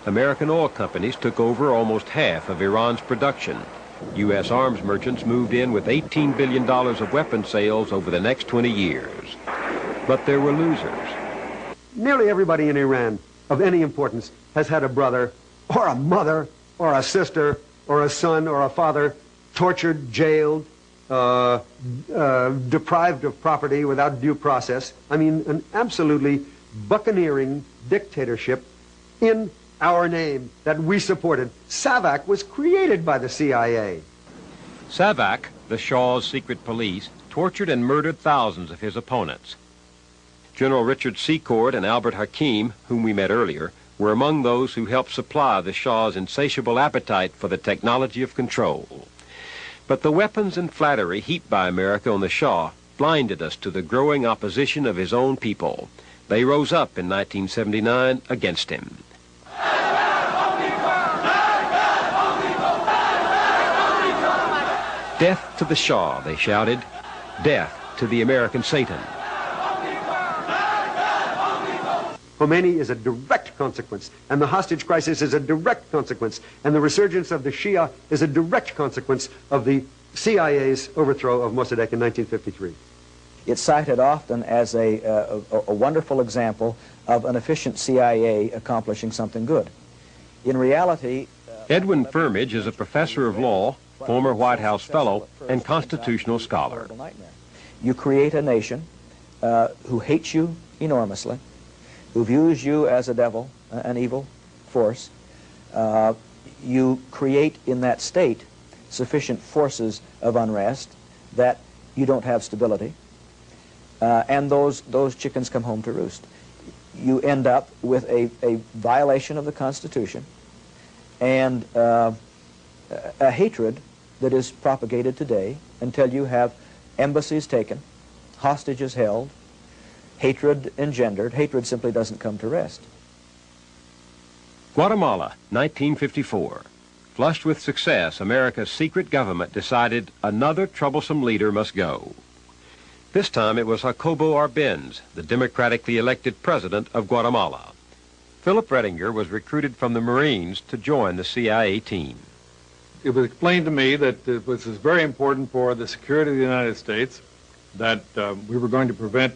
American oil companies took over almost half of Iran's production. U.S. arms merchants moved in with $18 billion of weapons sales over the next 20 years. But there were losers. Nearly everybody in Iran of any importance has had a brother or a mother or a sister or a son or a father tortured, jailed, deprived of property without due process. I mean, an absolutely buccaneering dictatorship in our name that we supported. SAVAK was created by the CIA. SAVAK, the Shah's secret police, tortured and murdered thousands of his opponents. General Richard Secord and Albert Hakim, whom we met earlier, were among those who helped supply the Shah's insatiable appetite for the technology of control. But the weapons and flattery heaped by America on the Shah blinded us to the growing opposition of his own people. They rose up in 1979 against him. Death to the Shah, they shouted. Death to the American Satan. Khomeini is a direct consequence, and the hostage crisis is a direct consequence, and the resurgence of the Shia is a direct consequence of the CIA's overthrow of Mossadegh in 1953. It's cited often as a wonderful example of an efficient CIA accomplishing something good. In reality... Edwin Firmage is a professor of law, former White House fellow, and constitutional scholar. You create a nation who hates you enormously, who views you as a devil, an evil force. You create in that state sufficient forces of unrest that you don't have stability, and those chickens come home to roost. You end up with a violation of the Constitution and a hatred that is propagated today until you have embassies taken, hostages held, hatred engendered. Hatred simply doesn't come to rest. Guatemala, 1954. Flushed with success, America's secret government decided another troublesome leader must go. This time it was Jacobo Arbenz, the democratically elected president of Guatemala. Philip Rettinger was recruited from the Marines to join the CIA team. It was explained to me that it was very important for the security of the United States that we were going to prevent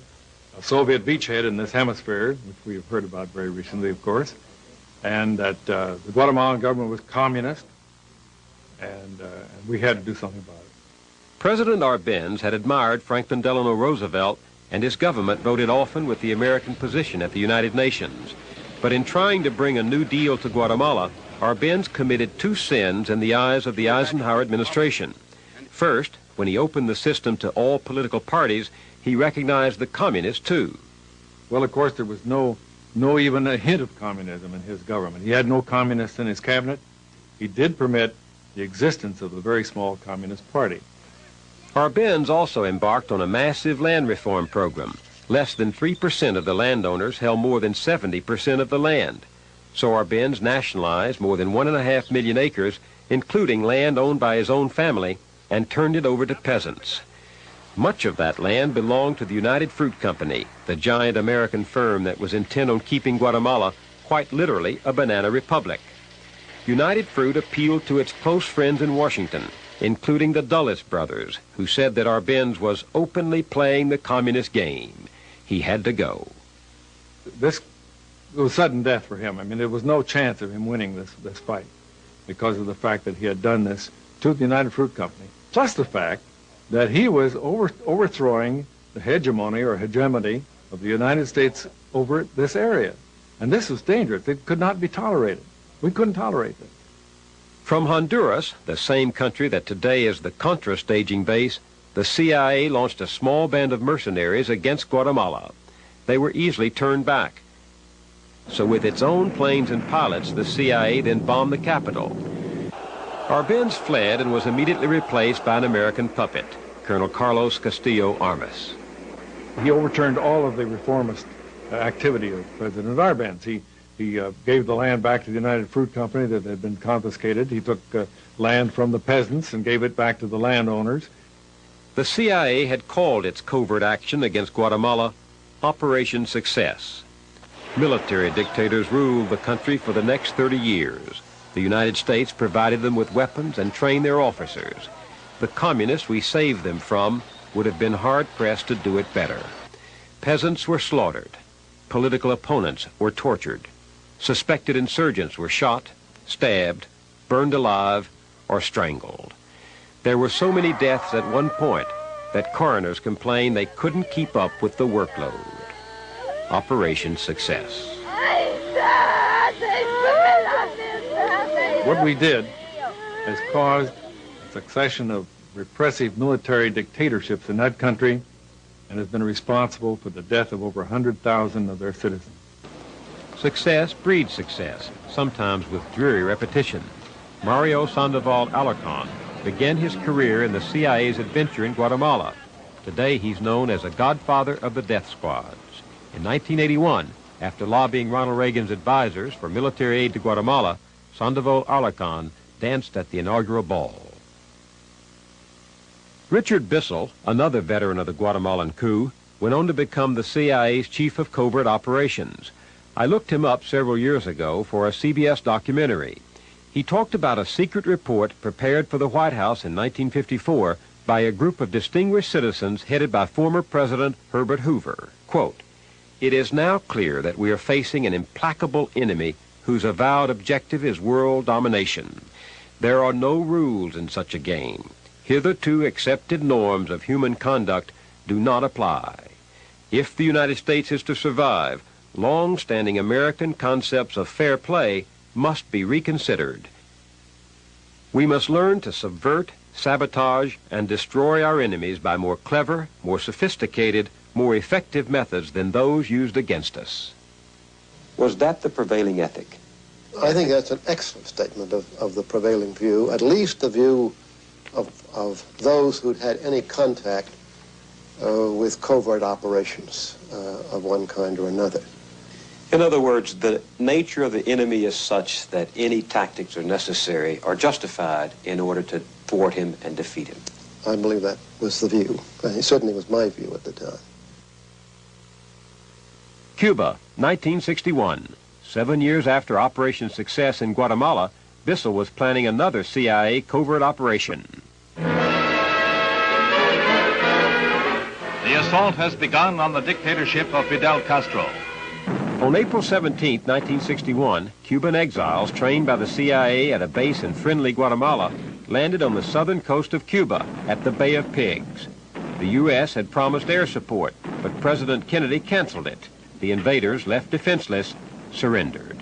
a Soviet beachhead in this hemisphere, which we have heard about very recently, of course, and that the Guatemalan government was communist, and we had to do something about it. President Arbenz had admired Franklin Delano Roosevelt, and his government voted often with the American position at the United Nations. But in trying to bring a new deal to Guatemala, Arbenz committed two sins in the eyes of the Eisenhower administration. First, when he opened the system to all political parties, he recognized the communists too. Well, of course, there was no even a hint of communism in his government. He had no communists in his cabinet. He did permit the existence of a very small communist party. Arbenz also embarked on a massive land reform program. Less than 3% of the landowners held more than 70% of the land. So Arbenz nationalized more than 1.5 million acres, including land owned by his own family, and turned it over to peasants. Much of that land belonged to the United Fruit Company, the giant American firm that was intent on keeping Guatemala quite literally a banana republic. United Fruit appealed to its close friends in Washington, including the Dulles brothers, who said that Arbenz was openly playing the communist game. He had to go. This was sudden death for him. I mean, there was no chance of him winning this fight because of the fact that he had done this to the United Fruit Company, plus the fact that he was overthrowing the hegemony or hegemony of the United States over this area. And this was dangerous. It could not be tolerated. We couldn't tolerate this. From Honduras, the same country that today is the Contra staging base, the CIA launched a small band of mercenaries against Guatemala. They were easily turned back. So with its own planes and pilots, the CIA then bombed the capital. Arbenz fled and was immediately replaced by an American puppet, Colonel Carlos Castillo Armas. He overturned all of the reformist activity of President Arbenz. He gave the land back to the United Fruit Company that had been confiscated. He took land from the peasants and gave it back to the landowners. The CIA had called its covert action against Guatemala Operation Success. Military dictators ruled the country for the next 30 years. The United States provided them with weapons and trained their officers. The communists we saved them from would have been hard-pressed to do it better. Peasants were slaughtered. Political opponents were tortured. Suspected insurgents were shot, stabbed, burned alive, or strangled. There were so many deaths at one point that coroners complained they couldn't keep up with the workload. Operation Success. What we did has caused a succession of repressive military dictatorships in that country and has been responsible for the death of over 100,000 of their citizens. Success breeds success, sometimes with dreary repetition. Mario Sandoval Alarcon began his career in the CIA's adventure in Guatemala. Today he's known as a godfather of the death squads. In 1981, after lobbying Ronald Reagan's advisors for military aid to Guatemala, Sandoval Alarcon danced at the inaugural ball. Richard Bissell, another veteran of the Guatemalan coup, went on to become the CIA's chief of covert operations. I looked him up several years ago for a CBS documentary. He talked about a secret report prepared for the White House in 1954 by a group of distinguished citizens headed by former President Herbert Hoover. Quote, "It is now clear that we are facing an implacable enemy whose avowed objective is world domination. There are no rules in such a game. Hitherto accepted norms of human conduct do not apply. If the United States is to survive, long-standing American concepts of fair play must be reconsidered. We must learn to subvert, sabotage, and destroy our enemies by more clever, more sophisticated, more effective methods than those used against us." Was that the prevailing ethic? I think that's an excellent statement of the prevailing view, at least the view of those who'd had any contact with covert operations of one kind or another. In other words, the nature of the enemy is such that any tactics are necessary or justified in order to thwart him and defeat him. I believe that was the view. It certainly was my view at the time. Cuba, 1961. 7 years after Operation Success in Guatemala, Bissell was planning another CIA covert operation. The assault has begun on the dictatorship of Fidel Castro. On April 17, 1961, Cuban exiles trained by the CIA at a base in friendly Guatemala landed on the southern coast of Cuba at the Bay of Pigs. The U.S. had promised air support, but President Kennedy canceled it. The invaders, left defenseless, surrendered.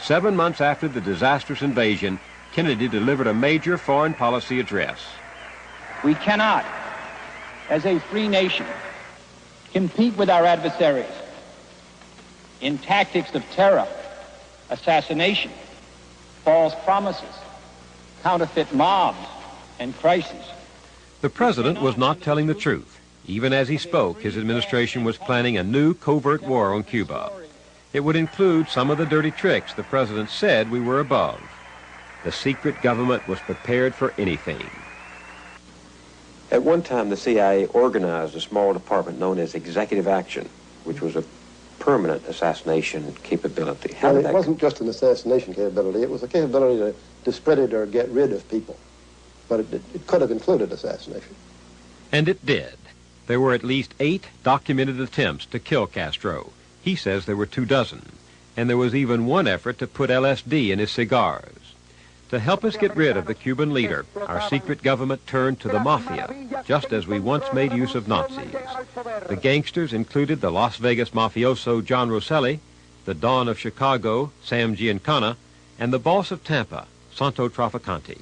7 months after the disastrous invasion, Kennedy delivered a major foreign policy address. We cannot, as a free nation, compete with our adversaries in tactics of terror, assassination, false promises, counterfeit mobs, and crises. The president was not telling the truth. Even as he spoke, his administration was planning a new covert war on Cuba. It would include some of the dirty tricks the president said we were above. The secret government was prepared for anything. At one time, the CIA organized a small department known as Executive Action, which was a permanent assassination capability. Well, it wasn't just an assassination capability. It was a capability to discredit or get rid of people. But it could have included assassination. And it did. There were at least 8 documented attempts to kill Castro. He says there were 24. And there was even one effort to put LSD in his cigars. To help us get rid of the Cuban leader, our secret government turned to the mafia, just as we once made use of Nazis. The gangsters included the Las Vegas mafioso John Rosselli, the Don of Chicago, Sam Giancana, and the boss of Tampa, Santo Trafficante.